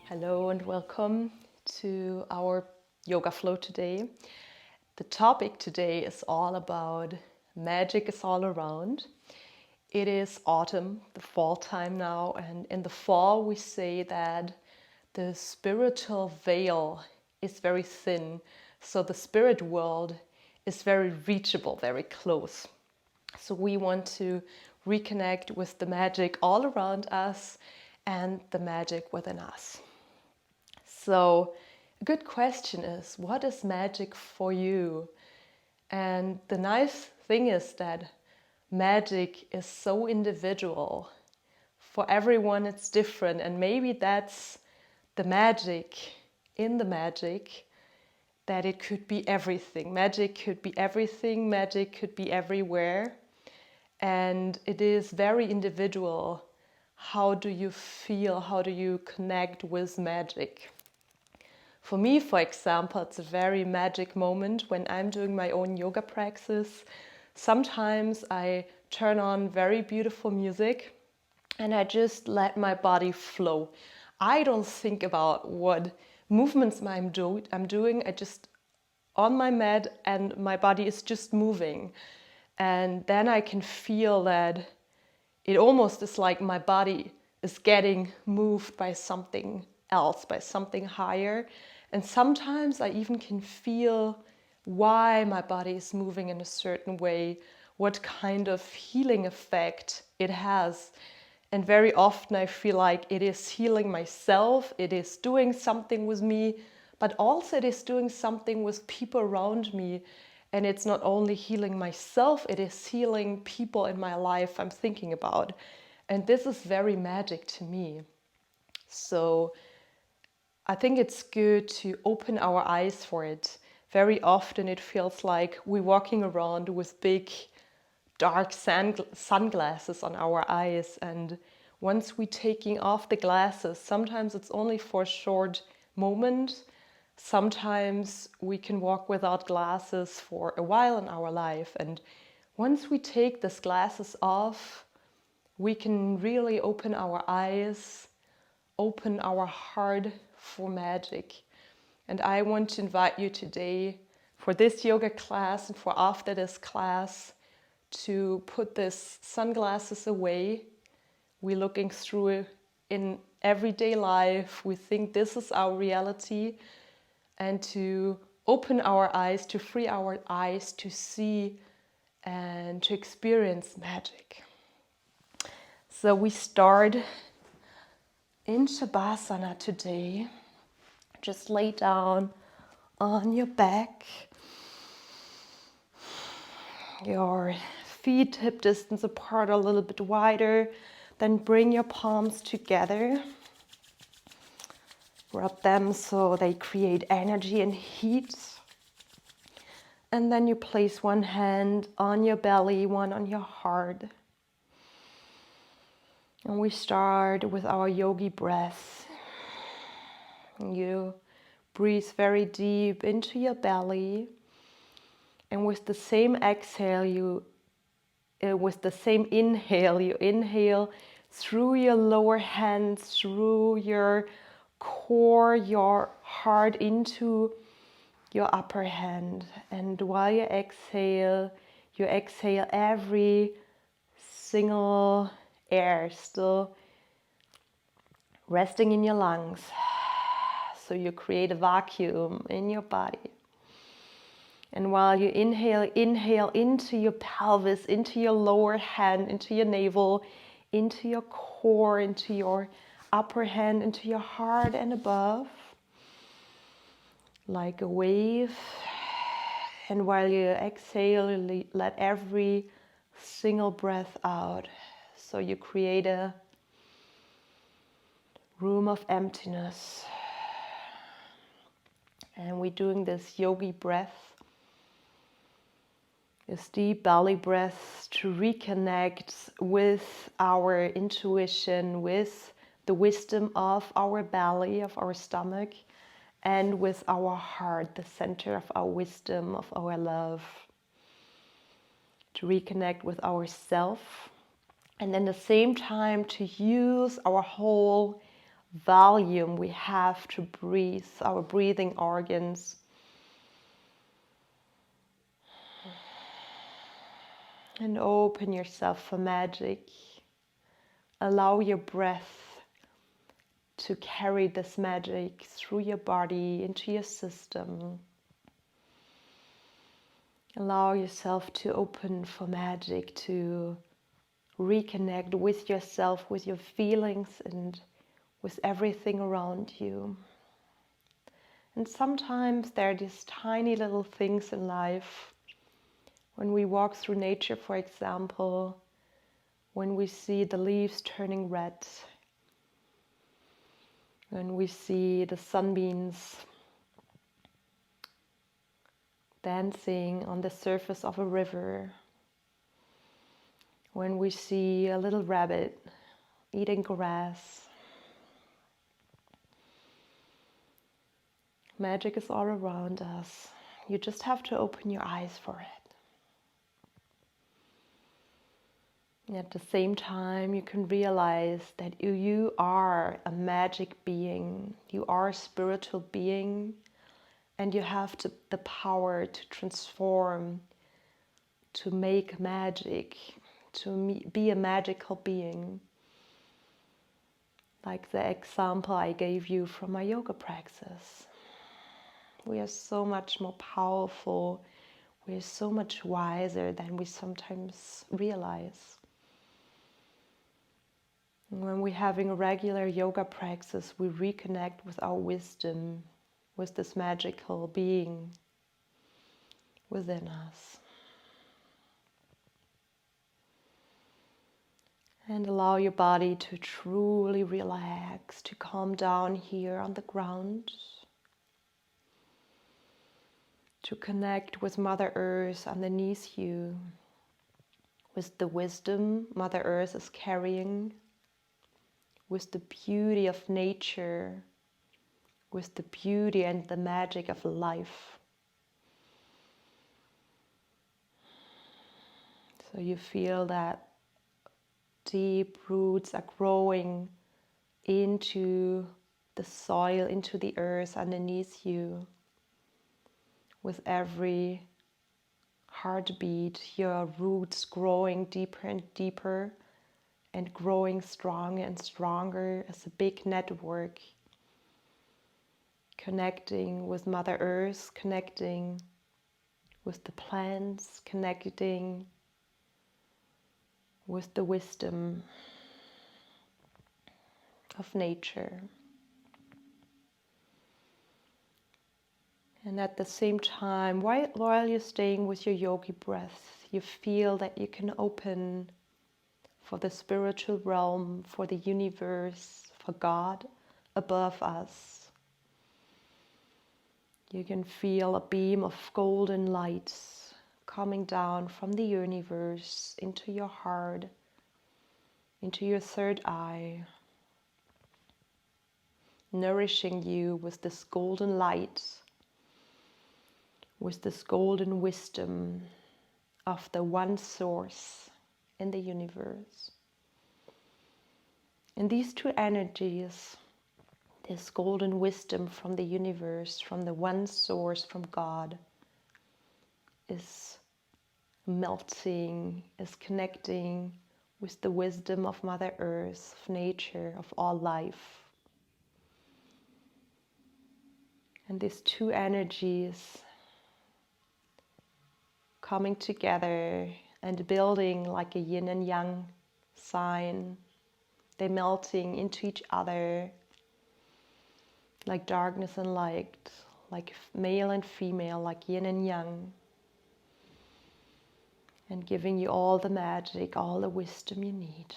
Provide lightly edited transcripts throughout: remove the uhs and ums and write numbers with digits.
Hello and welcome to our yoga flow today. The topic today is all about magic is all around. It is autumn, the fall time now, and in the fall we say that the spiritual veil is very thin, so the spirit world is very reachable, very close. So we want to reconnect with the magic all around us and the magic within us. So a good question is, what is magic for you? And the nice thing is that magic is so individual. For everyone it's different, and maybe that's the magic in the magic, that it could be everything. Magic could be everything, magic could be everywhere. And it is very individual. How do you feel? How do you connect with magic? For me, for example, it's a very magic moment when I'm doing my own yoga practice. Sometimes I turn on very beautiful music and I just let my body flow. I don't think about what movements I'm doing. I just on my mat and my body is just moving. And then I can feel that it almost is like my body is getting moved by something else, by something higher. And sometimes I even can feel why my body is moving in a certain way, what kind of healing effect it has. And very often I feel like it is healing myself, it is doing something with me, but also it is doing something with people around me. And it's not only healing myself, it is healing people in my life I'm thinking about. And this is very magic to me. So I think it's good to open our eyes for it. Very often it feels like we're walking around with big dark sunglasses on our eyes, and once we're taking off the glasses, sometimes it's only for a short moment. Sometimes we can walk without glasses for a while in our life, and once we take these glasses off, we can really open our eyes, open our heart for magic. And I want to invite you today for this yoga class and for after this class to put these sunglasses away. We're looking through in everyday life. We think this is our reality, and to open our eyes, to free our eyes to see and to experience magic. So we start in Shavasana today. Just lay down on your back. Your feet hip distance apart, a little bit wider. Then bring your palms together. Rub them so they create energy and heat. And then you place one hand on your belly, one on your heart. And we start with our yogi breath. You breathe very deep into your belly, and with the same exhale, with the same inhale, you inhale through your lower hands, through your core, your heart into your upper hand. And while you exhale every single air still resting in your lungs. So you create a vacuum in your body. And while you inhale into your pelvis, into your lower hand, into your navel, into your core, into your upper hand, into your heart and above, like a wave. And while you exhale, you let every single breath out. So you create a room of emptiness. And we're doing this yogi breath, this deep belly breath, to reconnect with our intuition, with the wisdom of our belly, of our stomach, and with our heart, the center of our wisdom, of our love. To reconnect with ourself, and at the same time to use our whole volume we have to breathe, our breathing organs. And open yourself for magic. Allow your breath to carry this magic through your body, into your system. Allow yourself to open for magic, to reconnect with yourself, with your feelings, and with everything around you. And sometimes there are these tiny little things in life. When we walk through nature, for example, when we see the leaves turning red, when we see the sunbeams dancing on the surface of a river, when we see a little rabbit eating grass, magic is all around us. You just have to open your eyes for it. And at the same time, you can realize that you are a magic being. You are a spiritual being, and you have the power to transform, to make magic, to be a magical being. Like the example I gave you from my yoga practice. We are so much more powerful. We are so much wiser than we sometimes realize. When we're having a regular yoga practice, we reconnect with our wisdom, with this magical being within us. And allow your body to truly relax, to calm down here on the ground, to connect with Mother Earth underneath you, with the wisdom Mother Earth is carrying, with the beauty of nature, with the beauty and the magic of life. So you feel that deep roots are growing into the soil, into the earth underneath you. With every heartbeat, your roots growing deeper and deeper and growing stronger and stronger as a big network, connecting with Mother Earth, connecting with the plants, connecting with the wisdom of nature. And at the same time, while you're staying with your yogi breath, you feel that you can open for the spiritual realm, for the universe, for God above us. You can feel a beam of golden light coming down from the universe into your heart, into your third eye, nourishing you with this golden light, with this golden wisdom of the one source in the universe. And these two energies, this golden wisdom from the universe, from the one source, from God, is melting, is connecting with the wisdom of Mother Earth, of nature, of all life. And these two energies coming together and building like a yin and yang sign. They're melting into each other like darkness and light, like male and female, like yin and yang. And giving you all the magic, all the wisdom you need.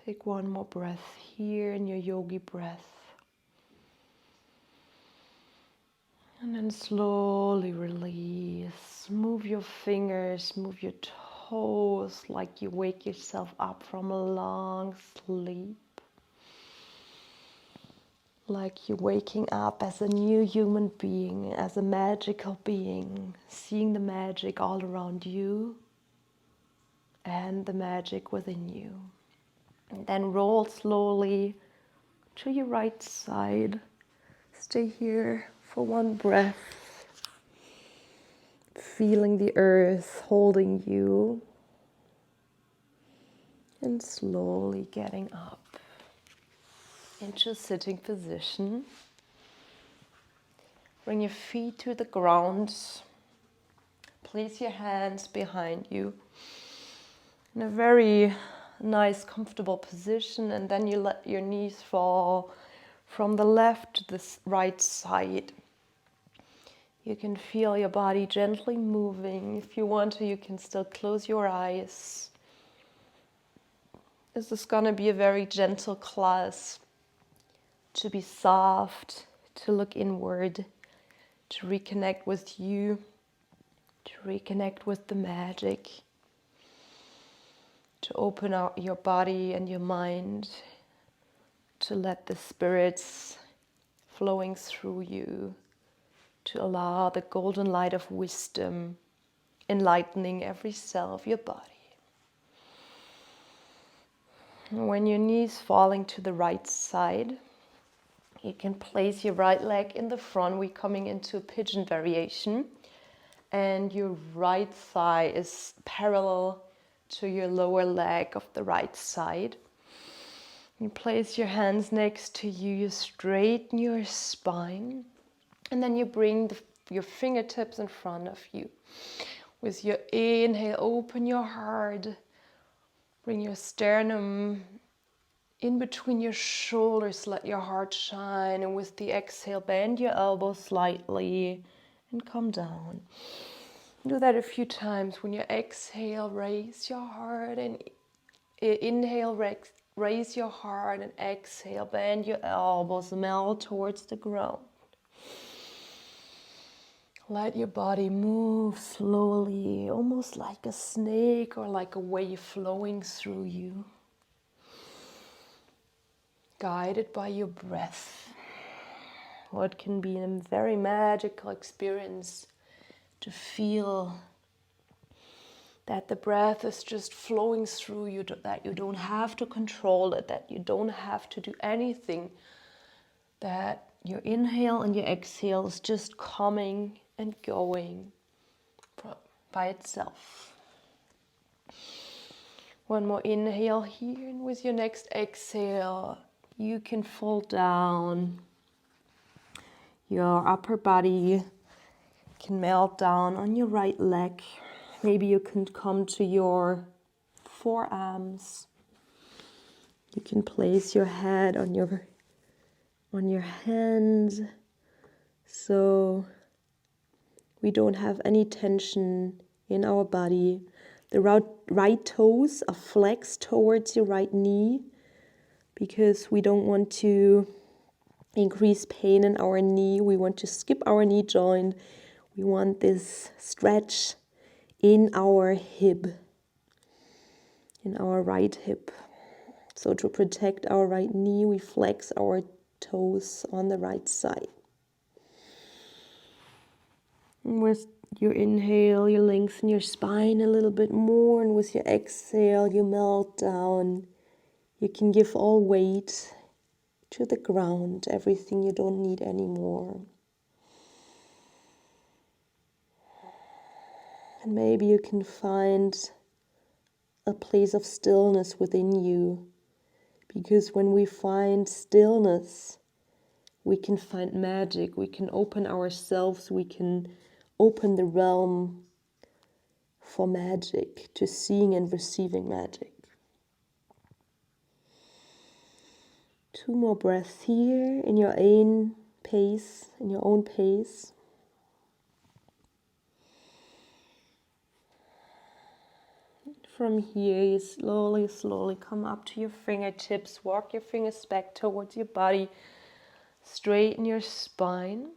Take one more breath here in your yogi breath. And then slowly release. Move your fingers, move your toes like you wake yourself up from a long sleep. Like you're waking up as a new human being, as a magical being, seeing the magic all around you and the magic within you. And then roll slowly to your right side. Stay here for one breath, feeling the earth holding you, and slowly getting up into a sitting position. Bring your feet to the ground. Place your hands behind you in a very nice, comfortable position, and then you let your knees fall from the left to the right side. You can feel your body gently moving. If you want to, you can still close your eyes. This is going to be a very gentle class, to be soft, to look inward, to reconnect with you, to reconnect with the magic, to open out your body and your mind, to let the spirits flowing through you, to allow the golden light of wisdom enlightening every cell of your body. And when your knees falling to the right side, you can place your right leg in the front. We're coming into a pigeon variation, and your right thigh is parallel to your lower leg of the right side. You place your hands next to you, you straighten your spine, and then you bring your fingertips in front of you. With your inhale, open your heart, bring your sternum in between your shoulders, let your heart shine, and with the exhale, bend your elbows slightly and come down. Do that a few times. When you exhale, raise your heart, and inhale, raise your heart, and exhale, bend your elbows, melt towards the ground. Let your body move slowly, almost like a snake or like a wave flowing through you, guided by your breath. What can be a very magical experience to feel that the breath is just flowing through you, that you don't have to control it, that you don't have to do anything, that your inhale and your exhale is just coming and going by itself. One more inhale here, and with your next exhale, you can fold down. Your upper body can melt down on your right leg. Maybe you can come to your forearms. You can place your head on your hands, so we don't have any tension in our body. The right toes are flexed towards your right knee because we don't want to increase pain in our knee. We want to skip our knee joint. We want this stretch in our hip, in our right hip. So to protect our right knee, we flex our toes on the right side. And with your inhale, you lengthen your spine a little bit more, and with your exhale, you melt down. You can give all weight to the ground, everything you don't need anymore. And maybe you can find a place of stillness within you, because when we find stillness, we can find magic, we can open ourselves, we can open the realm for magic, to seeing and receiving magic. 2 more breaths here in your own pace, From here, you slowly come up to your fingertips, walk your fingers back towards your body, straighten your spine,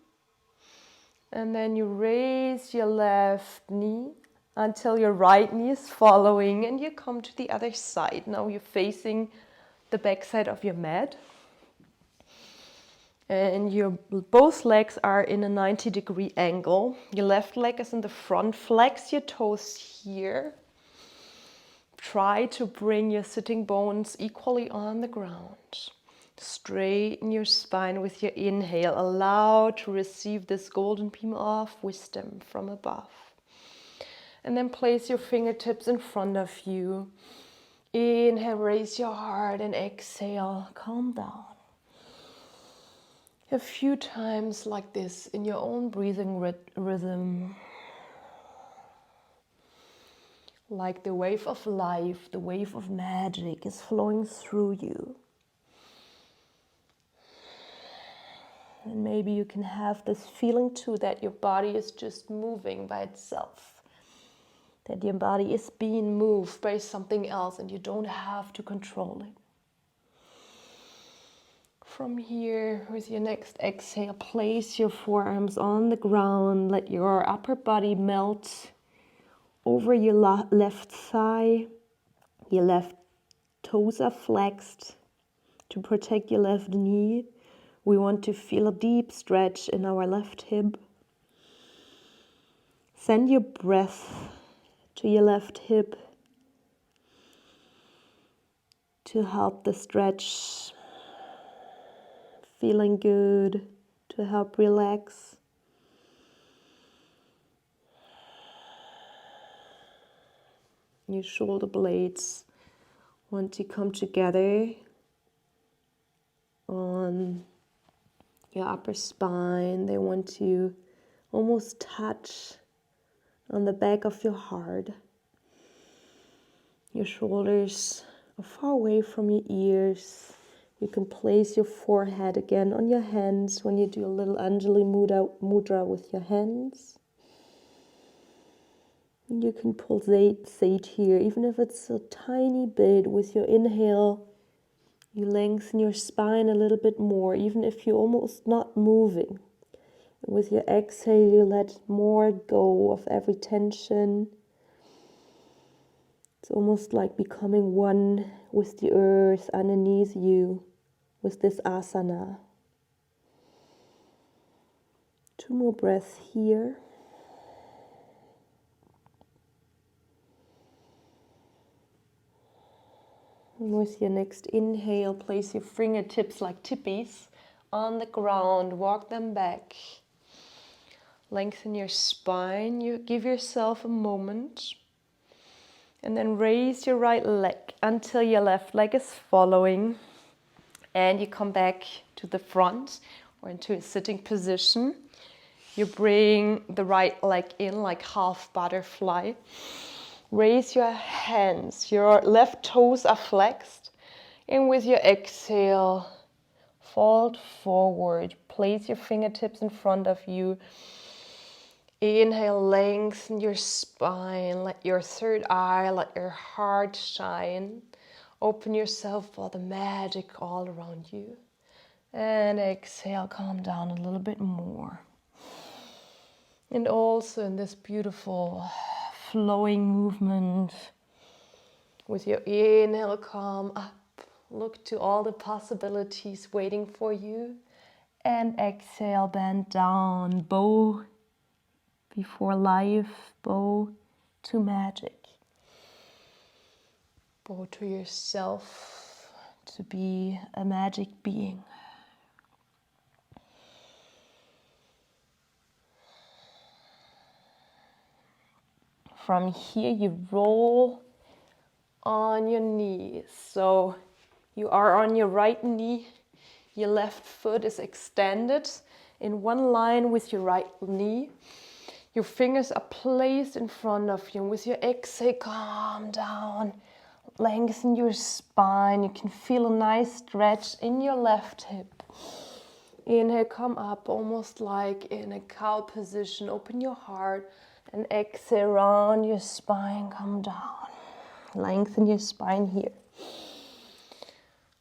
and then you raise your left knee until your right knee is following, and you come to the other side. Now you're facing the back side of your mat, and your both legs are in a 90-degree angle. Your left leg is in the front. Flex your toes here. Try to bring your sitting bones equally on the ground. Straighten your spine with your inhale. Allow to receive this golden beam of wisdom from above. And then place your fingertips in front of you. Inhale, raise your heart, and exhale, calm down. A few times like this in your own breathing rhythm. Like the wave of life, the wave of magic is flowing through you. And maybe you can have this feeling too that your body is just moving by itself. That your body is being moved by something else and you don't have to control it. From here, with your next exhale, place your forearms on the ground. Let your upper body melt over your left thigh. Your left toes are flexed to protect your left knee. We want to feel a deep stretch in our left hip. Send your breath to your left hip to help the stretch. Feeling good, to help relax. Your shoulder blades want to come together on your upper spine. They want to almost touch on the back of your heart. Your shoulders are far away from your ears. You can place your forehead again on your hands when you do a little Anjali mudra with your hands. And you can pulsate here, even if it's a tiny bit. With your inhale, you lengthen your spine a little bit more, even if you're almost not moving. And with your exhale, you let more go of every tension. It's almost like becoming one with the earth underneath you, with this asana. 2 more breaths here. And with your next inhale, place your fingertips like tippies on the ground. Walk them back. Lengthen your spine. You give yourself a moment. And then raise your right leg until your left leg is following. And you come back to the front or into a sitting position. You bring the right leg in like half butterfly. Raise your hands. Your left toes are flexed. And with your exhale, fold forward. Place your fingertips in front of you. Inhale, lengthen your spine, let your third eye, let your heart shine. Open yourself for the magic all around you. And exhale, calm down a little bit more. And also in this beautiful flowing movement, with your inhale, come up. Look to all the possibilities waiting for you. And exhale, bend down, bow before life, bow to magic. Bow to yourself to be a magic being. From here you roll on your knees. So you are on your right knee, your left foot is extended in one line with your right knee. Your fingers are placed in front of you. And with your exhale, calm down. Lengthen your spine. You can feel a nice stretch in your left hip. Inhale, come up almost like in a cow position. Open your heart. And exhale, round your spine, come down. Lengthen your spine here.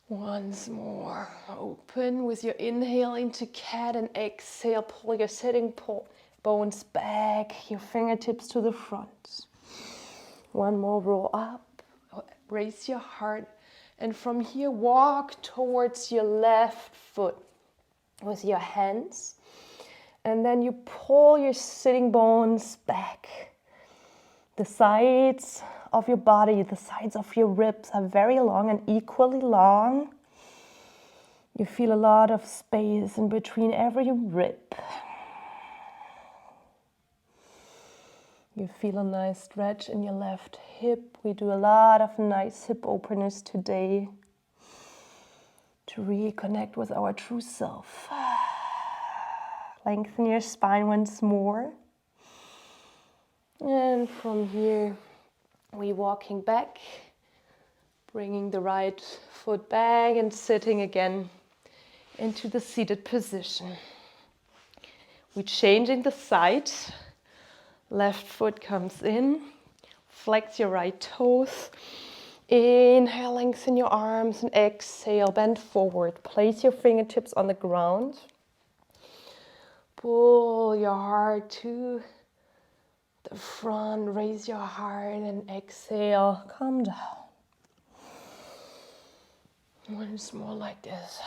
Once more. Open with your inhale into cat and exhale. Pull your sitting bones back, your fingertips to the front. One more, roll up, raise your heart, and from here walk towards your left foot with your hands, and then you pull your sitting bones back. The sides of your body, the sides of your ribs are very long and equally long. You feel a lot of space in between every rib. You feel a nice stretch in your left hip. We do a lot of nice hip openers today to reconnect with our true self. Lengthen your spine once more. And from here, we're walking back, bringing the right foot back and sitting again into the seated position. We're changing the side. Left foot comes in. Flex your right toes. Inhale, lengthen your arms, and exhale, bend forward. Place your fingertips on the ground. Pull your heart to the front, raise your heart, and exhale, come down. Once more like this.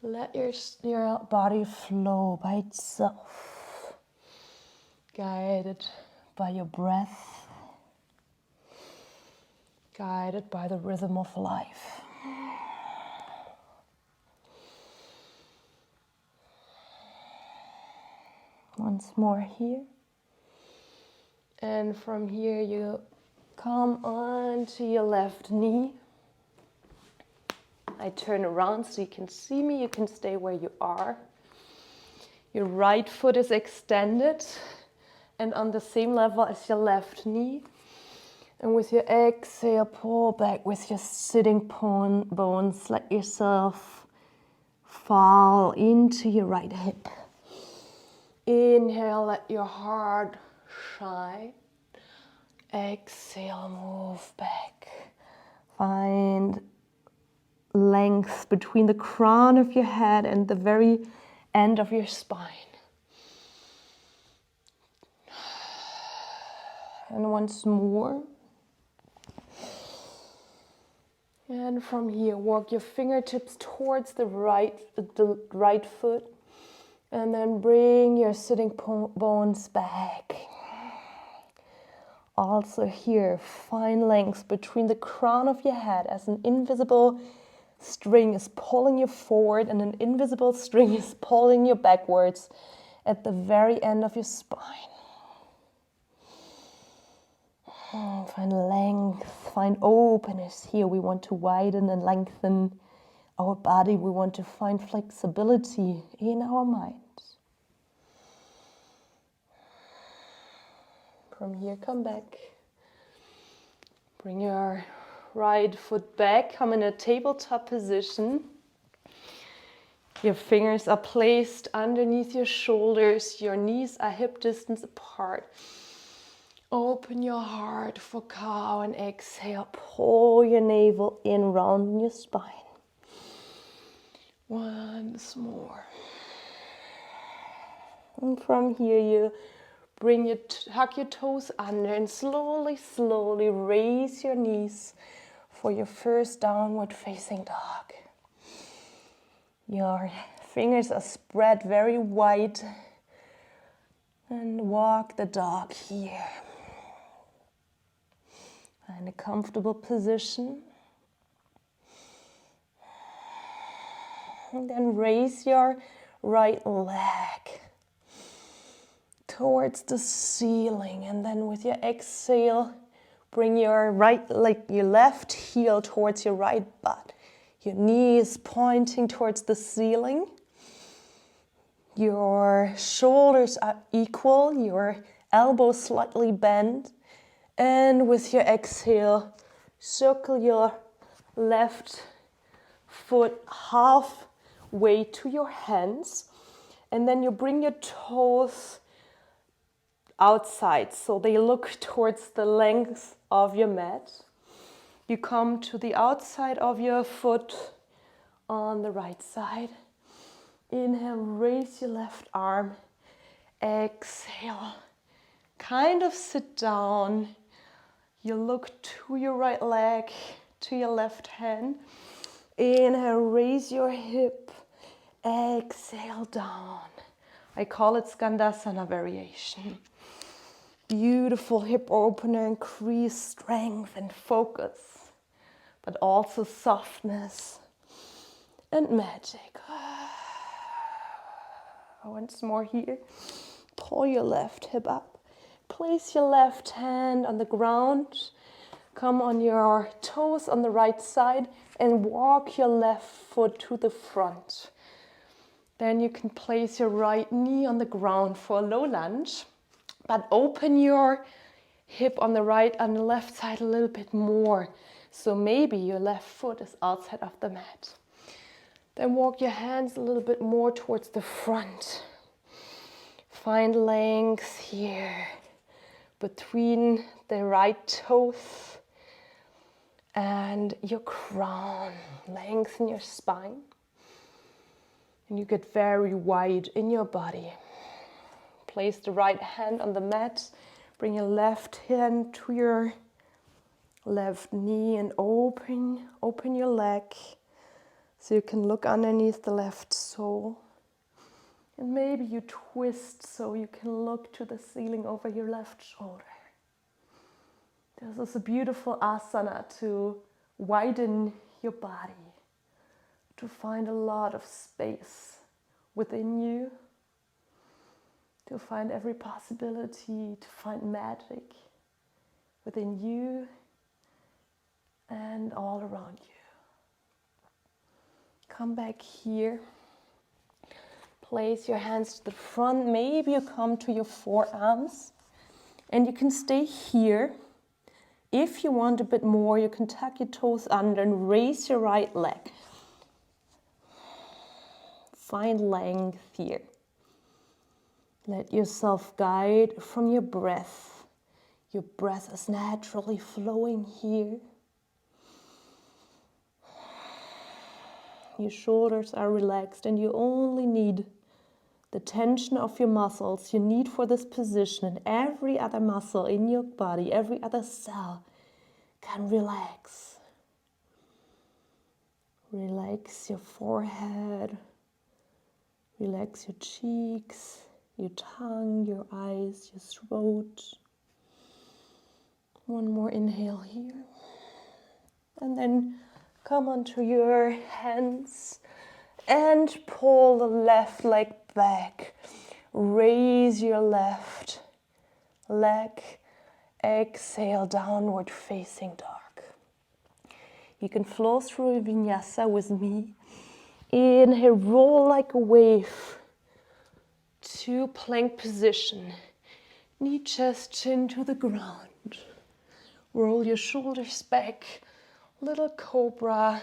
Let your body flow by itself, guided by your breath, guided by the rhythm of life. Once more here. And from here you come onto your left knee. I turn around so you can see me. You can stay where you are. Your right foot is extended and on the same level as your left knee. And with your exhale, pull back with your sitting bones. Let yourself fall into your right hip. Inhale, let your heart shine. Exhale, move back. Find length between the crown of your head and the very end of your spine. And once more. And from here, walk your fingertips towards the right foot. And then bring your sitting bones back. Also here, find length between the crown of your head as an invisible string is pulling you forward and an invisible string is pulling you backwards at the very end of your spine. Find length, find openness here. We want to widen and lengthen our body. We want to find flexibility in our mind. From here, come back. Bring your right foot back. Come in a tabletop position. Your fingers are placed underneath your shoulders. Your knees are hip distance apart. Open your heart for cow and exhale. Pull your navel in, round your spine. Once more. And from here you tuck your toes under and slowly raise your knees for your first downward facing dog. Your fingers are spread very wide and walk the dog here. Find a comfortable position. And then raise your right leg towards the ceiling, and then with your exhale, bring your left heel towards your right butt. Your knee is pointing towards the ceiling. Your shoulders are equal, your elbows slightly bent, and with your exhale, circle your left foot halfway to your hands, and then you bring your toes outside, so they look towards the length of your mat. You come to the outside of your foot on the right side. Inhale, raise your left arm. Exhale, kind of sit down. You look to your right leg, to your left hand. Inhale, raise your hip. Exhale, down. I call it Skandasana variation. beautiful hip opener, increase strength and focus, but also softness and magic. Once more here. Pull your left hip up. Place your left hand on the ground. Come on your toes on the right side and walk your left foot to the front. Then you can place your right knee on the ground for a low lunge, but open your hip on the right and the left side a little bit more. So maybe your left foot is outside of the mat. Then walk your hands a little bit more towards the front. Find length here between the right toes and your crown. Lengthen your spine. And you get very wide in your body. Place the right hand on the mat. Bring your left hand to your left knee and open your leg so you can look underneath the left sole. And maybe you twist so you can look to the ceiling over your left shoulder. This is a beautiful asana to widen your body, to find a lot of space within you, to find every possibility, to find magic within you and all around you. Come back here. Place your hands to the front. Maybe you come to your forearms and you can stay here. If you want a bit more, you can tuck your toes under and raise your right leg. Find length here. Let yourself guide from your breath. Your breath is naturally flowing here. Your shoulders are relaxed and you only need the tension of your muscles you need for this position, and every other muscle in your body, every other cell can relax. Relax your forehead, relax your cheeks, your tongue, your eyes, your throat. One more inhale here. And then come onto your hands and pull the left leg back. Raise your left leg. Exhale, downward facing dog. You can flow through a Vinyasa with me. Inhale, roll like a wave to plank position. Knee, chest, chin to the ground. Roll your shoulders back, little cobra,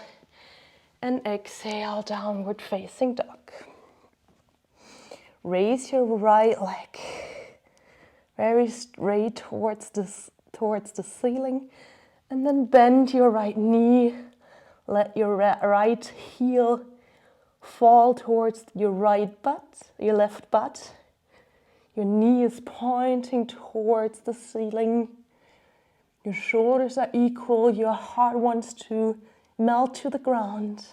and exhale, downward facing dog. Raise your right leg very straight towards the ceiling, and then bend your right knee. Let your right heel fall towards your right butt, your left butt. Your knee is pointing towards the ceiling. Your shoulders are equal. Your heart wants to melt to the ground.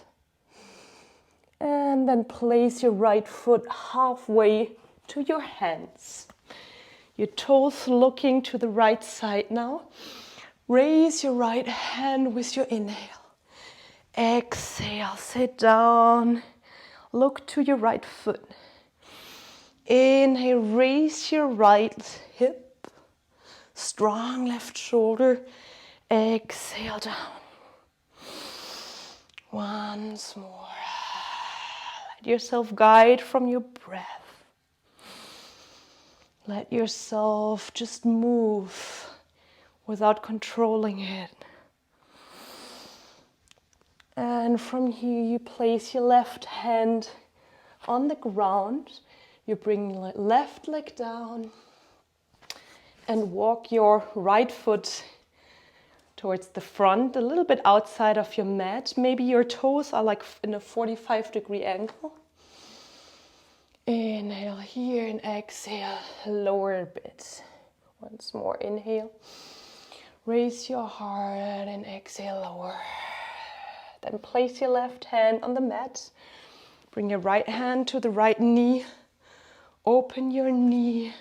And then place your right foot halfway to your hands. Your toes looking to the right side now. Raise your right hand with your inhale. Exhale, sit down. Look to your right foot. Inhale, raise your right hip. Strong left shoulder. Exhale down. Once more. Let yourself guide from your breath. Let yourself just move without controlling it. And from here you place your left hand on the ground. You bring your left leg down and walk your right foot towards the front, a little bit outside of your mat. Maybe your toes are like in a 45-degree angle. Inhale here and exhale, lower a bit. Once more, inhale. Raise your heart and exhale, lower. Then place your left hand on the mat. Bring your right hand to the right knee. Open your knee.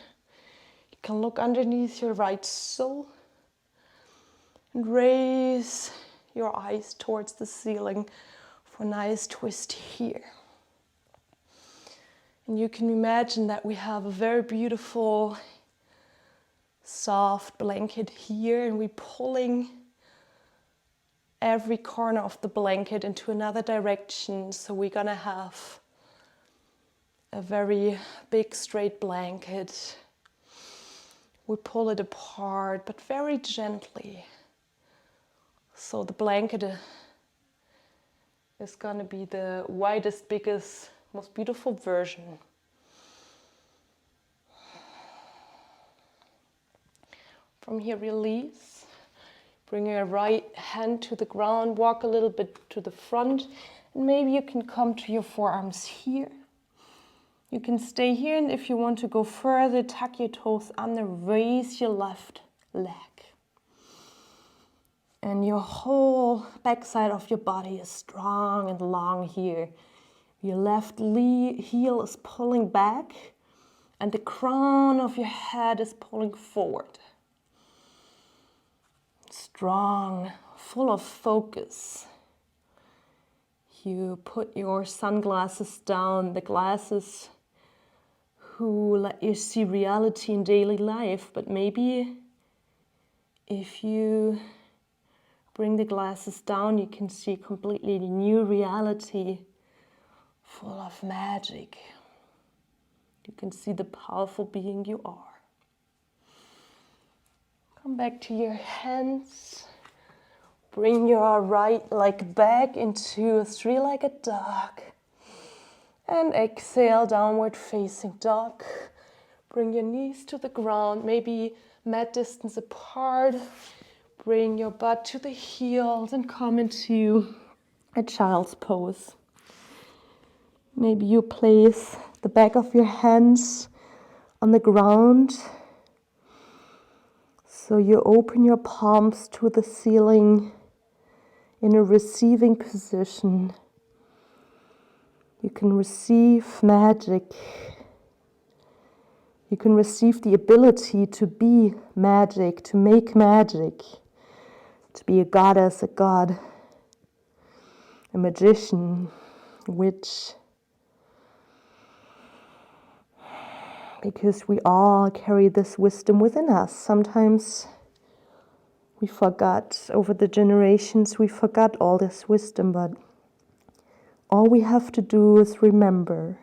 can look underneath your right sole and raise your eyes towards the ceiling for a nice twist here. And you can imagine that we have a very beautiful soft blanket here, and we're pulling every corner of the blanket into another direction. So we're gonna have a very big straight blanket. We pull it apart, but very gently. So the blanket is gonna be the widest, biggest, most beautiful version. From here, release. Bring your right hand to the ground, walk a little bit to the front, and maybe you can come to your forearms here. You can stay here, and if you want to go further, tuck your toes under, raise your left leg. And your whole backside of your body is strong and long here. Your left heel is pulling back, and the crown of your head is pulling forward. Strong, full of focus. You put your sunglasses down, the glasses who let you see reality in daily life, but maybe if you bring the glasses down, you can see completely new reality full of magic. You can see the powerful being you are. Come back to your hands. Bring your right leg back into a three-legged dog. And exhale, downward facing dog. Bring your knees to the ground, maybe mat distance apart. Bring your butt to the heels and come into a child's pose. Maybe you place the back of your hands on the ground. So you open your palms to the ceiling in a receiving position. You can receive magic. You can receive the ability to be magic, to make magic, to be a goddess, a god, a magician, a witch. Because we all carry this wisdom within us. Sometimes we forgot, over the generations, we forgot all this wisdom, but all we have to do is remember.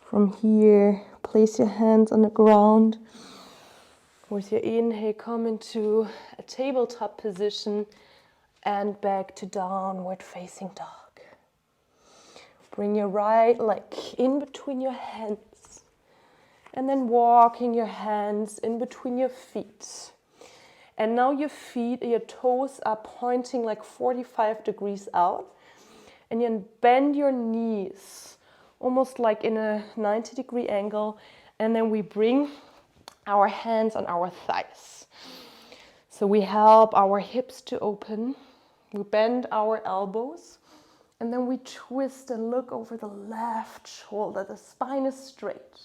From here, place your hands on the ground. With your inhale, come into a tabletop position and back to downward facing dog. Bring your right leg in between your hands and then walking your hands in between your feet. And now your feet, your toes are pointing like 45 degrees out, and you bend your knees almost like in a 90-degree angle, and then we bring our hands on our thighs. So we help our hips to open. We bend our elbows, and then we twist and look over the left shoulder. The spine is straight.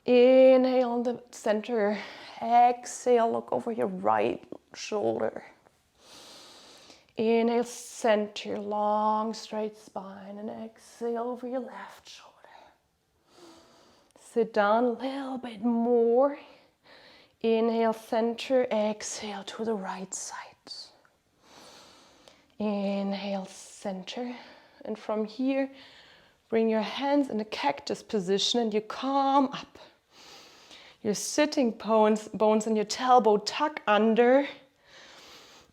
Inhale in the center. Exhale, look over your right shoulder. Inhale, center, long straight spine, and exhale over your left shoulder. Sit down a little bit more. Inhale, center, exhale to the right side. Inhale, center. And from here, bring your hands in a cactus position and you come up. Your sitting bones and your tailbone tuck under.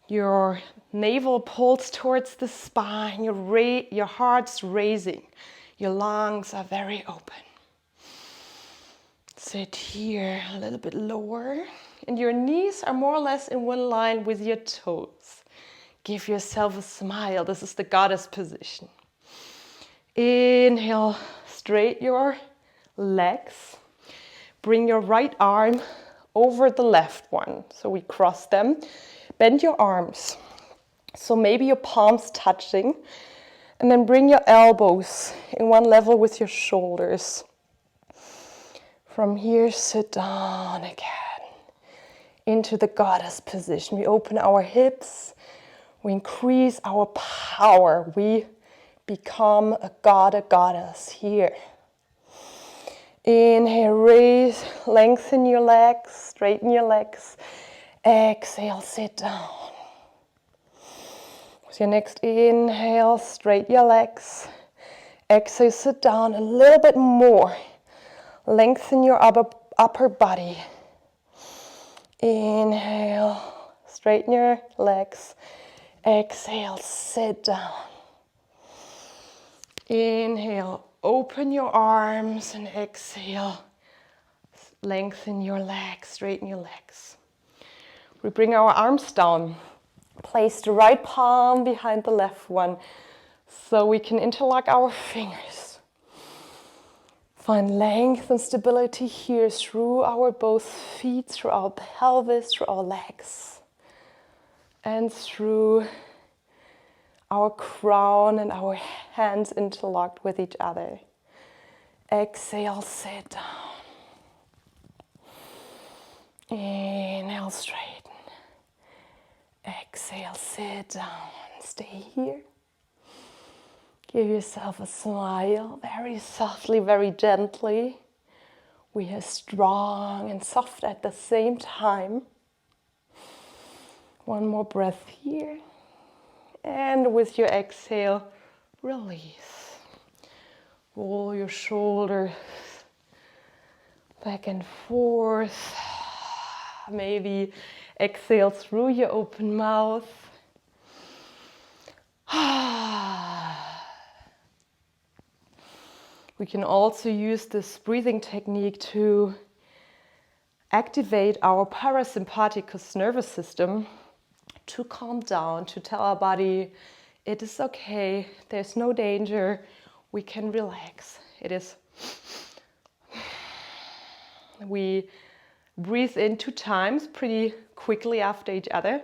Your navel pulls towards the spine. Your heart's raising. Your lungs are very open. Sit here a little bit lower, and your knees are more or less in one line with your toes. Give yourself a smile. This is the goddess position. Inhale, straight your legs. Bring your right arm over the left one. So we cross them. Bend your arms. So maybe your palms touching. And then bring your elbows in one level with your shoulders. From here, sit down again into the goddess position. We open our hips. We increase our power. We become a god, a goddess here. Inhale, raise, lengthen your legs, straighten your legs. Exhale, sit down. With your next inhale, straighten your legs. Exhale, sit down a little bit more. Lengthen your upper body. Inhale, straighten your legs. Exhale, sit down. Inhale, open your arms, and exhale, lengthen your legs, straighten your legs. We bring our arms down. Place the right palm behind the left one so we can interlock our fingers. Find length and stability here through our both feet, through our pelvis, through our legs, and through our crown and our hands interlocked with each other. Exhale, sit down. Inhale, straighten. Exhale, sit down. Stay here. Give yourself a smile, very softly, very gently. We are strong and soft at the same time. One more breath here. And with your exhale, release. Roll your shoulders back and forth. Maybe exhale through your open mouth. We can also use this breathing technique to activate our parasympathetic nervous system, to calm down, to tell our body it is okay, there's no danger, we can relax. We breathe in 2 times pretty quickly after each other.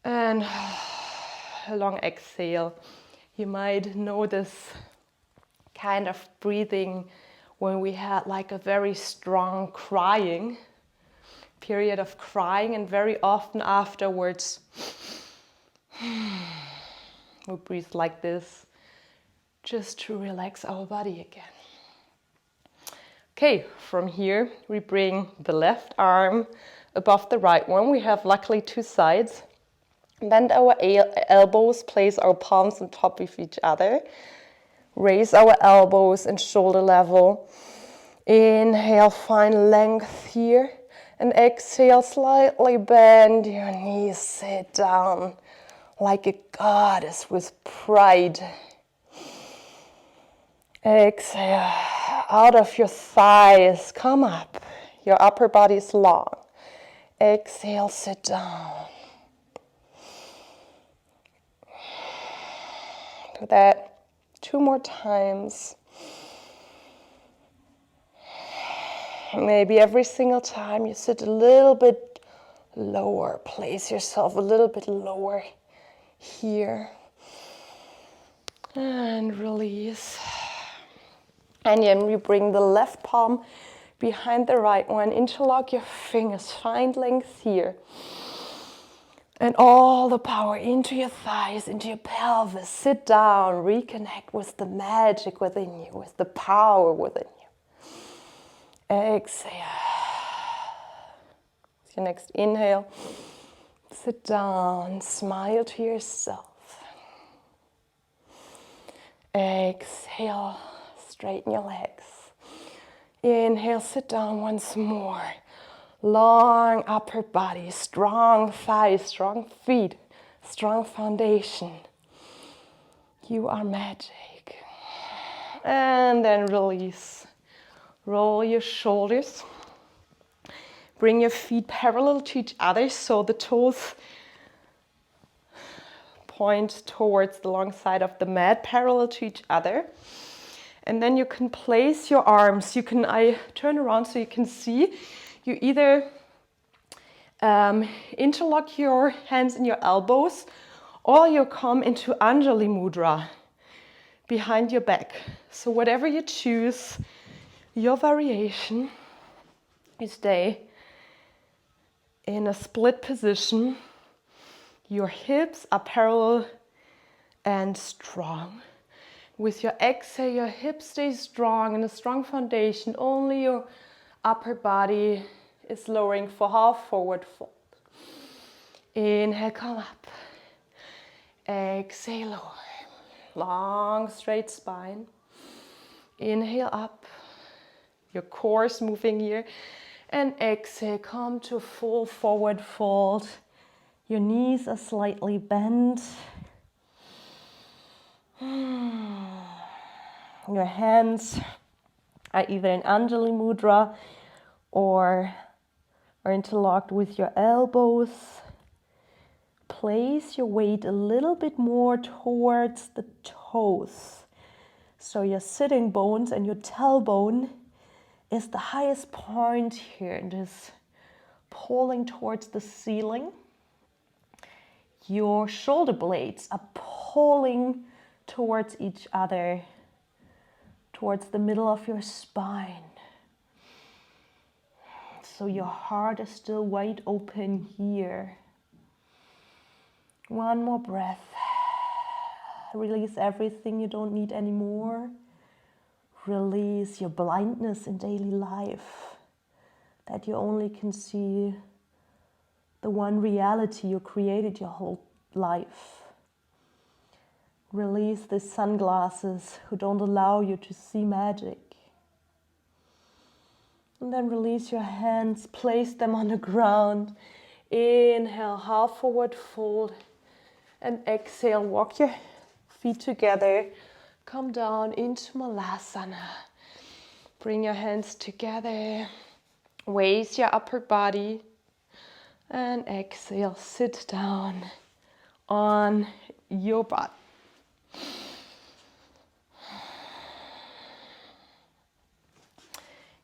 And a long exhale. You might know this kind of breathing when we had like a very strong crying period of crying, and very often afterwards we breathe like this just to relax our body again. Okay, from here we bring the left arm above the right one. We have luckily 2 sides. Bend our elbows, place our palms on top of each other. Raise our elbows and shoulder level. Inhale, find length here. And exhale, slightly bend your knees, sit down like a goddess with pride. Exhale, out of your thighs, come up. Your upper body is long. Exhale, sit down. Do that 2 more times. Maybe every single time you sit a little bit lower, place yourself a little bit lower here. And release. And then we bring the left palm behind the right one. Interlock your fingers. Find length here. And all the power into your thighs, into your pelvis. Sit down. Reconnect with the magic within you, with the power within you. Exhale. With your next inhale, sit down. Smile to yourself. Exhale. Straighten your legs. Inhale, sit down once more. Long upper body, strong thighs, strong feet, strong foundation. You are magic. And then release. Roll your shoulders. Bring your feet parallel to each other so the toes point towards the long side of the mat, parallel to each other. And then you can place your arms. I turn around so you can see. You either interlock your hands in your elbows, or you come into Anjali Mudra behind your back. So whatever you choose, your variation, you stay in a split position. Your hips are parallel and strong. With your exhale, your hips stay strong and a strong foundation. Only your upper body is lowering for half forward fold. Inhale, come up. Exhale, lower. Long, straight spine. Inhale up. Your core is moving here. And exhale, come to full forward fold. Your knees are slightly bent. Your hands are either in Anjali Mudra or are interlocked with your elbows. Place your weight a little bit more towards the toes. So your sitting bones and your tailbone is the highest point here and is pulling towards the ceiling. Your shoulder blades are pulling towards each other, towards the middle of your spine. So your heart is still wide open here. One more breath. Release everything you don't need anymore. Release your blindness in daily life, that you only can see the one reality you created your whole life. Release the sunglasses who don't allow you to see magic. And then release your hands, place them on the ground. Inhale, half forward fold. And exhale, walk your feet together. Come down into Malasana. Bring your hands together. Raise your upper body. And exhale, sit down on your butt.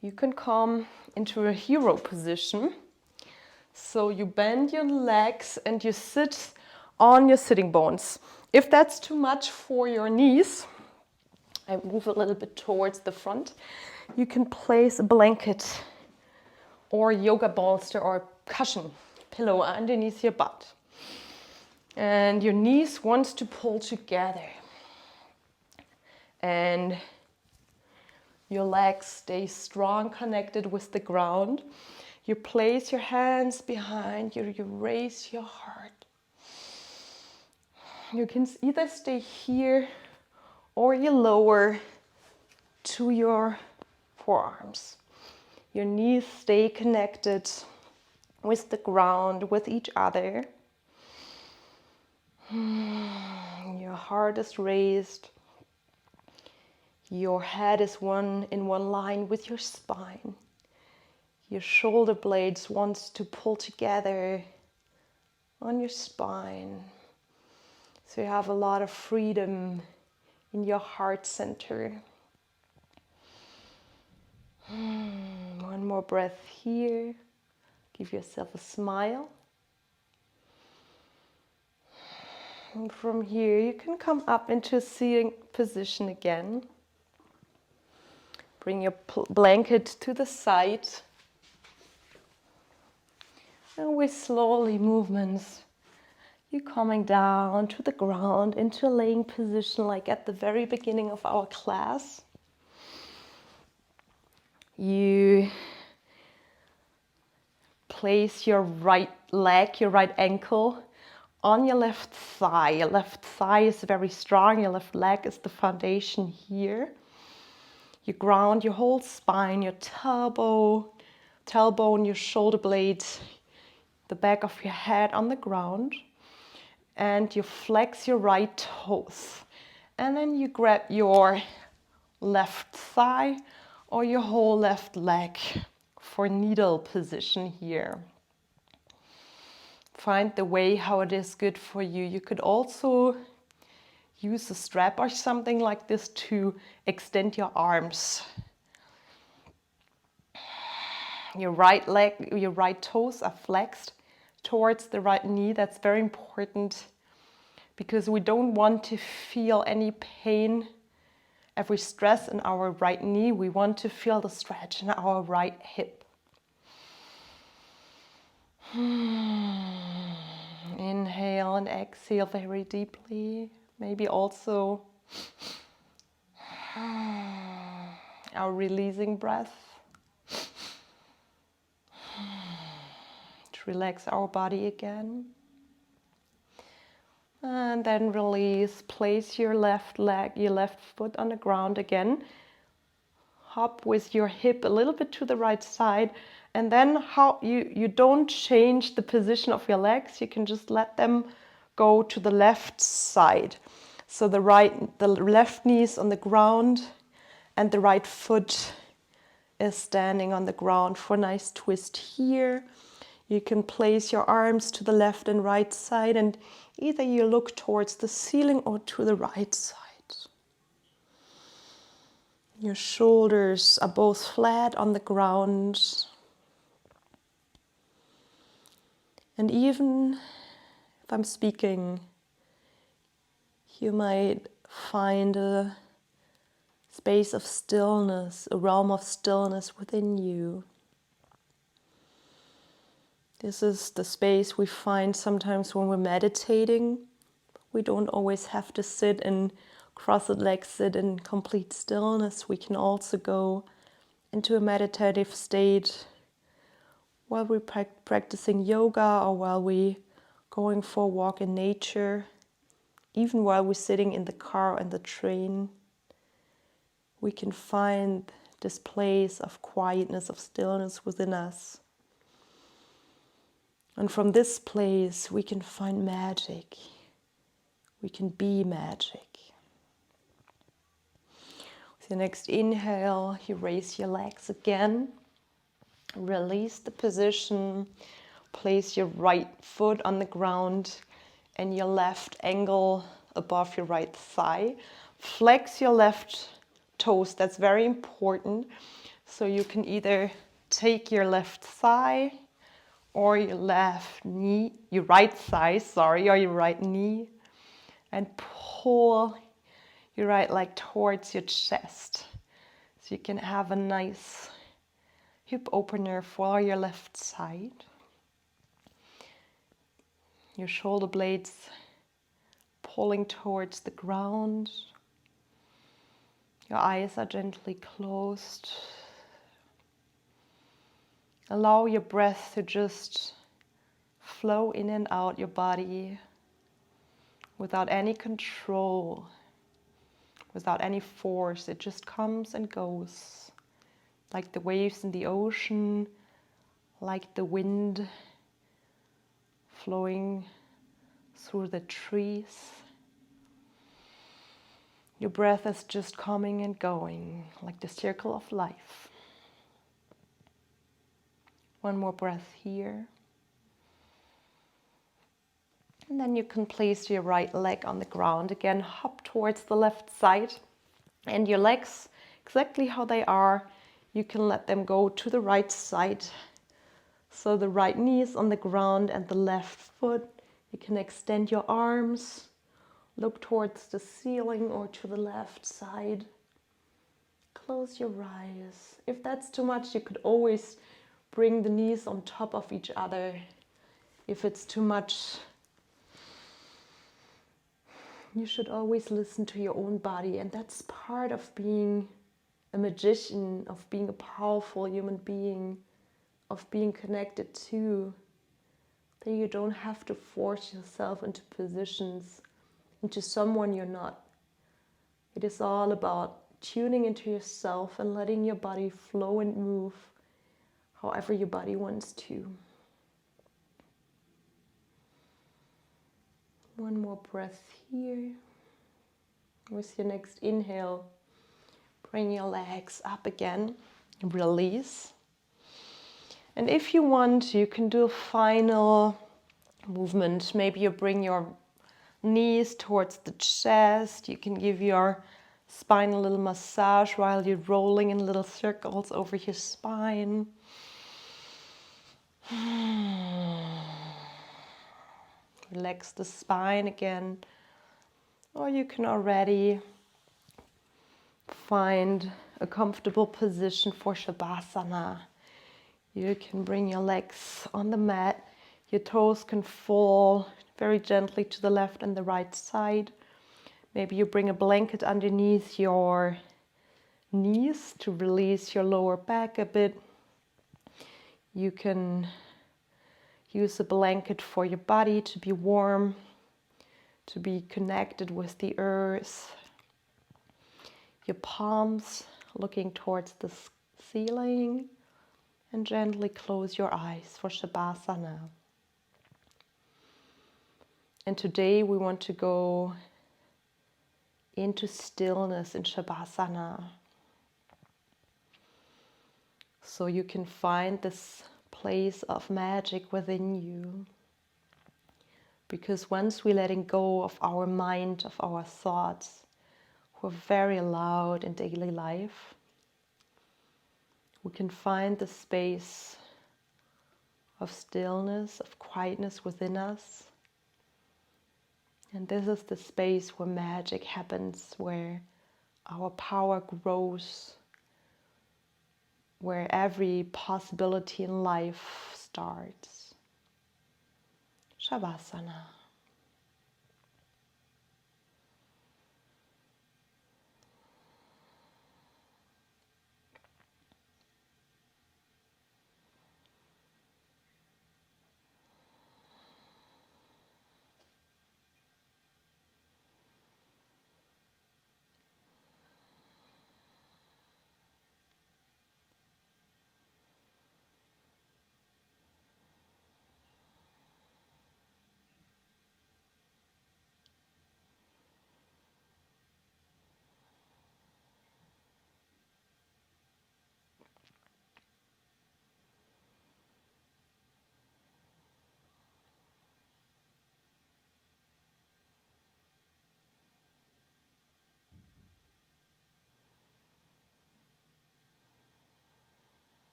You can come into a hero position. So you bend your legs and you sit on your sitting bones. If that's too much for your knees, I move a little bit towards the front. You can place a blanket or yoga bolster or cushion pillow underneath your butt. And your knees want to pull together. And your legs stay strong, connected with the ground. You place your hands behind you. You raise your heart. You can either stay here or you lower to your forearms. Your knees stay connected with the ground, with each other. Your heart is raised. Your head is in one line with your spine. Your shoulder blades want to pull together on your spine. So you have a lot of freedom in your heart center. One more breath here. Give yourself a smile. And from here you can come up into a seating position again. Bring your blanket to the side. And with slowly movements, you're coming down to the ground into a laying position like at the very beginning of our class. You place your right leg, your right ankle on your left thigh. Your left thigh is very strong. Your left leg is the foundation here. You ground your whole spine, your tailbone, your shoulder blades, the back of your head on the ground. And you flex your right toes. And then you grab your left thigh or your whole left leg for needle position here. Find the way how it is good for you. You could also use a strap or something like this to extend your arms. Your right leg, your right toes are flexed towards the right knee. That's very important because we don't want to feel any pain, every stress in our right knee. We want to feel the stretch in our right hip. Inhale and exhale very deeply. Maybe also our releasing breath to relax our body again. And then release. Place your left leg, your left foot on the ground again. Hop with your hip a little bit to the right side. And then how you don't change the position of your legs. You can just let them go to the left side. So the left knee is on the ground and the right foot is standing on the ground for a nice twist here. You can place your arms to the left and right side, and either you look towards the ceiling or to the right side. Your shoulders are both flat on the ground. And even if I'm speaking, you might find a space of stillness, a realm of stillness within you. This is the space we find sometimes when we're meditating. We don't always have to sit in crossed legs, sit in complete stillness. We can also go into a meditative state while we're practicing yoga or while we're going for a walk in nature, even while we're sitting in the car and the train. We can find this place of quietness, of stillness within us. And from this place, we can find magic. We can be magic. With your next inhale, you raise your legs again. Release the position. Place your right foot on the ground and your left ankle above your right thigh. Flex your left toes. That's very important. So you can either take your left thigh or your left knee, your right thigh, or your right knee, and pull your right leg towards your chest. So you can have a nice hip opener for your left side. Your shoulder blades pulling towards the ground. Your eyes are gently closed. Allow your breath to just flow in and out your body without any control, without any force. It just comes and goes, like the waves in the ocean, like the wind flowing through the trees. Your breath is just coming and going, like the circle of life. One more breath here. And then you can place your right leg on the ground again, hop towards the left side, and your legs, exactly how they are, you can let them go to the right side. So the right knee is on the ground and the left foot. You can extend your arms, look towards the ceiling or to the left side. Close your eyes. If that's too much, you could always bring the knees on top of each other. If it's too much, you should always listen to your own body. And that's part of being a magician, of being a powerful human being, of being connected to, that you don't have to force yourself into positions, into someone you're not. It is all about tuning into yourself and letting your body flow and move however your body wants to. One more breath here. With your next inhale, bring your legs up again, release. And if you want, you can do a final movement. Maybe you bring your knees towards the chest. You can give your spine a little massage while you're rolling in little circles over your spine. Relax the spine again, or you can already find a comfortable position for Shavasana. You can bring your legs on the mat. Your toes can fall very gently to the left and the right side. Maybe you bring a blanket underneath your knees to release your lower back a bit. You can use a blanket for your body to be warm, to be connected with the earth. Your palms looking towards the ceiling, and gently close your eyes for Shavasana. And today we want to go into stillness in Shavasana. So you can find this place of magic within you. Because once we're letting go of our mind, of our thoughts, who are very loud in daily life, we can find the space of stillness, of quietness within us. And this is the space where magic happens, where our power grows, where every possibility in life starts. Shavasana.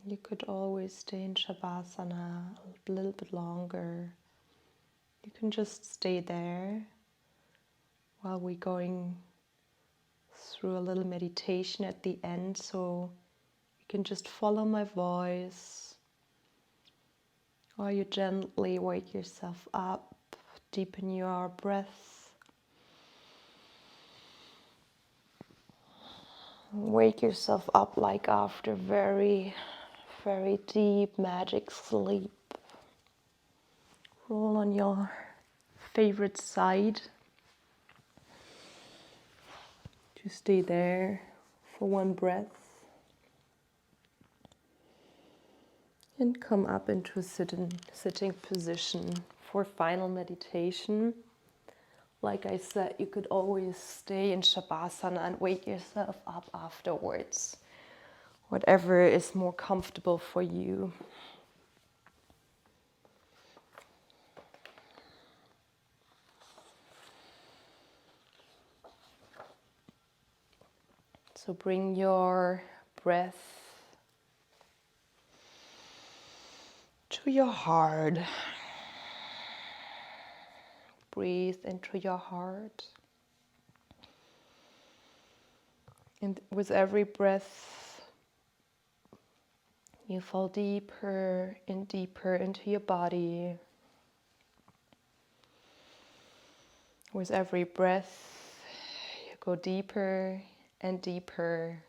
You could always stay in Shavasana a little bit longer. You can just stay there while we're going through a little meditation at the end, so you can just follow my voice, or you gently wake yourself up, deepen your breath, wake yourself up like after very, very deep magic sleep. Roll on your favorite side. Just stay there for one breath. And come up into a sitting position for final meditation. Like I said, you could always stay in Shavasana and wake yourself up afterwards. Whatever is more comfortable for you. So bring your breath to your heart. Breathe into your heart. And with every breath, you fall deeper and deeper into your body. With every breath, you go deeper and deeper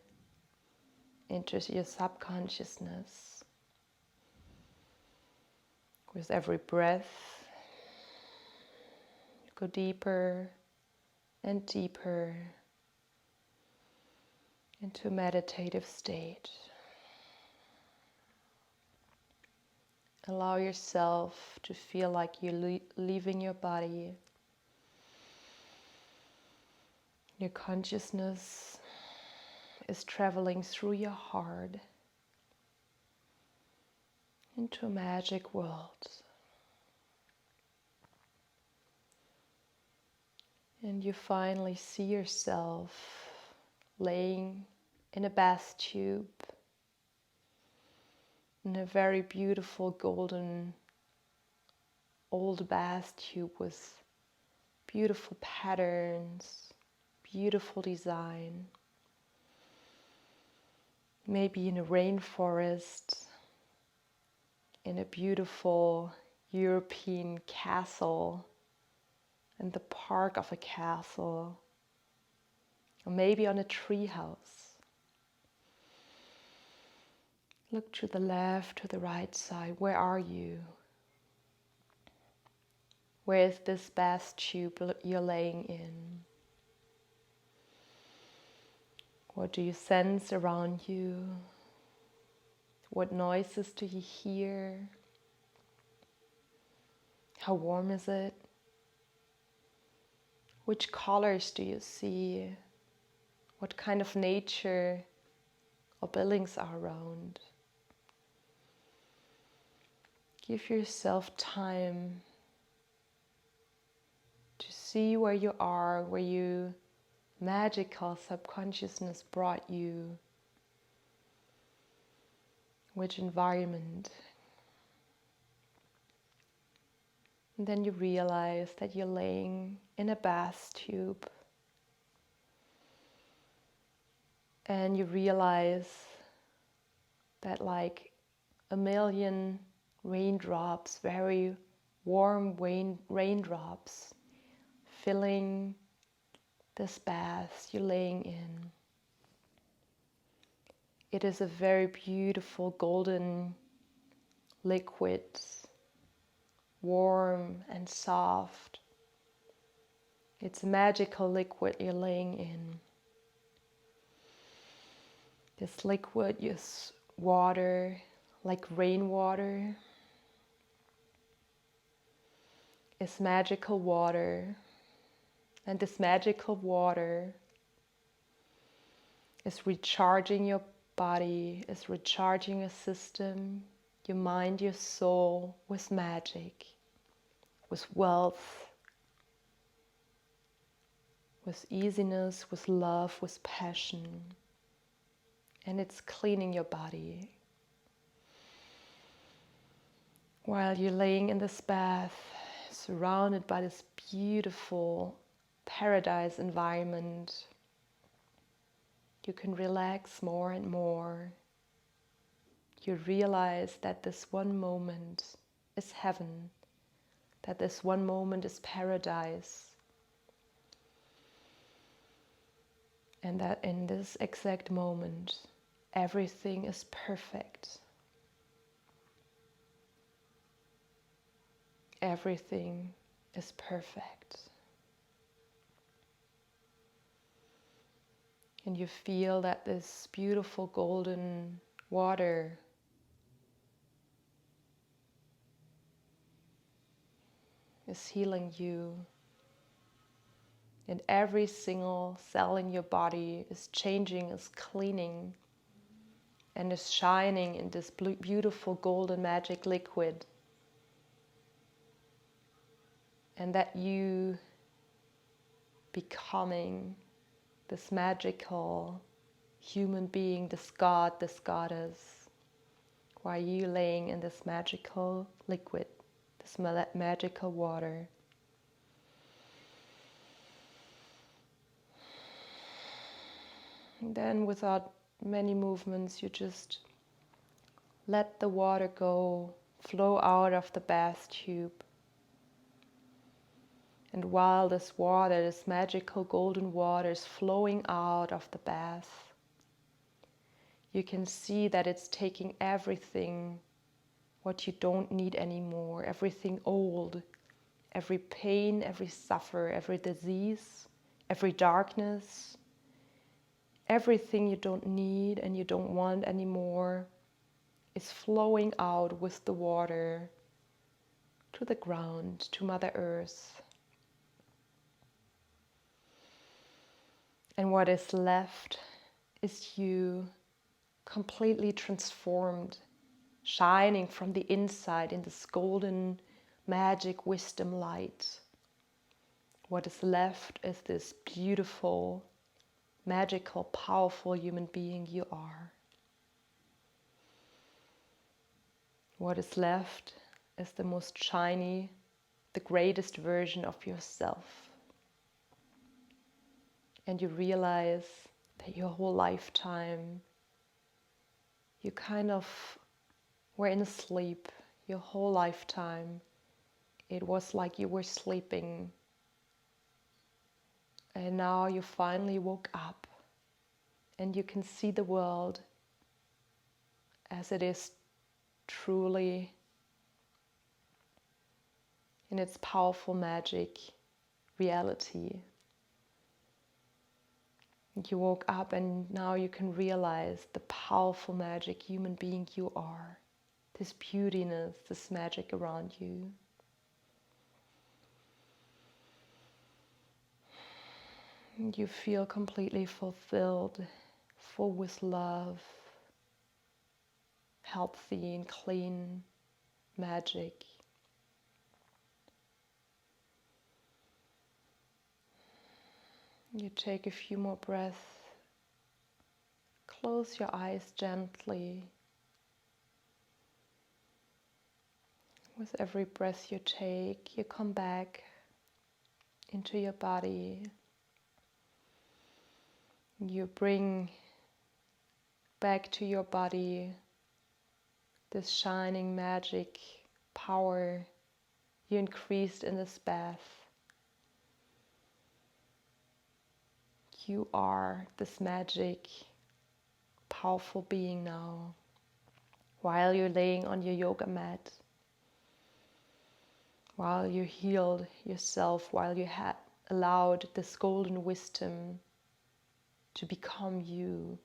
into your subconsciousness. With every breath, you go deeper and deeper into a meditative state. Allow yourself to feel like you're leaving your body. Your consciousness is traveling through your heart into a magic world. And you finally see yourself laying in a bath tube, in a very beautiful golden old bath tube with beautiful patterns, beautiful design. Maybe in a rainforest, in a beautiful European castle, in the park of a castle, or maybe on a tree house. Look to the left, to the right side. Where are you? Where is this bath tube you're laying in? What do you sense around you? What noises do you hear? How warm is it? Which colors do you see? What kind of nature or buildings are around? Give yourself time to see where you are, where your magical subconsciousness brought you, which environment. And then you realize that you're laying in a bath tube. And you realize that like a million raindrops, very warm raindrops, filling this bath you're laying in. It is a very beautiful golden liquid, warm and soft. It's a magical liquid you're laying in. This liquid is water, like rainwater. It's magical water. And this magical water is recharging your body, is recharging your system, your mind, your soul with magic, with wealth, with easiness, with love, with passion. And it's cleaning your body. While you're laying in this bath, surrounded by this beautiful paradise environment, you can relax more and more. You realize that this one moment is heaven, that this one moment is paradise, and that in this exact moment, everything is perfect. Everything is perfect. And you feel that this beautiful golden water is healing you. And every single cell in your body is changing, is cleaning, and is shining in this beautiful golden magic liquid. And that you becoming this magical human being, this god, this goddess, while you laying in this magical liquid, this magical water. And then without many movements, you just let the water go, flow out of the bath tube. And while this water, this magical golden water is flowing out of the bath, you can see that it's taking everything what you don't need anymore, everything old, every pain, every suffer, every disease, every darkness, everything you don't need and you don't want anymore is flowing out with the water to the ground, to Mother Earth. And what is left is you completely transformed, shining from the inside in this golden magic wisdom light. What is left is this beautiful, magical, powerful human being you are. What is left is the most shiny, the greatest version of yourself. And you realize that your whole lifetime you kind of were in a sleep. Your whole lifetime it was like you were sleeping, and now you finally woke up and you can see the world as it is truly in its powerful magic reality. You woke up and now you can realize the powerful magic human being you are, this beautiness, this magic around you. And you feel completely fulfilled, full with love, healthy and clean magic. You take a few more breaths. Close your eyes gently. With every breath you take, you come back into your body. You bring back to your body this shining magic power you increased in this bath. You are this magic, powerful being now, while you're laying on your yoga mat, while you healed yourself, while you had allowed this golden wisdom to become you.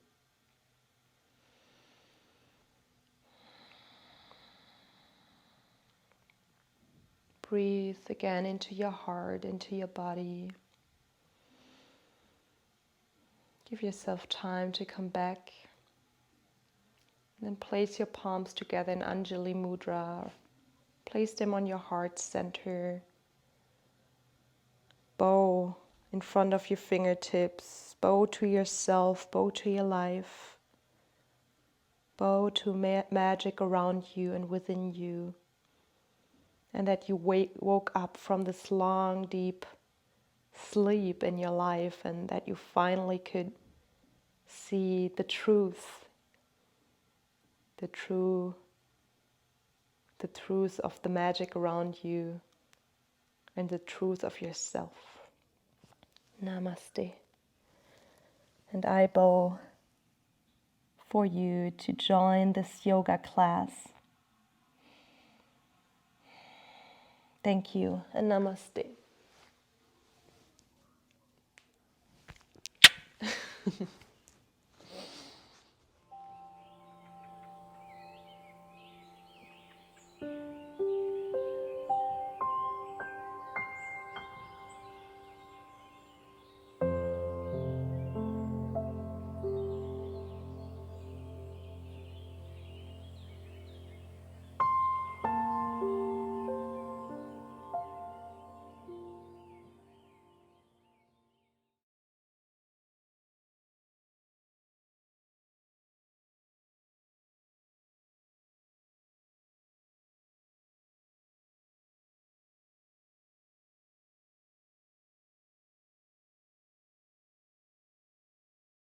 Breathe again into your heart, into your body. Give yourself time to come back. And then place your palms together in Anjali Mudra. Place them on your heart center. Bow in front of your fingertips. Bow to yourself. Bow to your life. Bow to magic around you and within you. And that you woke up from this long, deep sleep in your life, and that you finally could see the truth, the truth of the magic around you and the truth of yourself. Namaste. And I bow for you to join this yoga class. Thank you and namaste.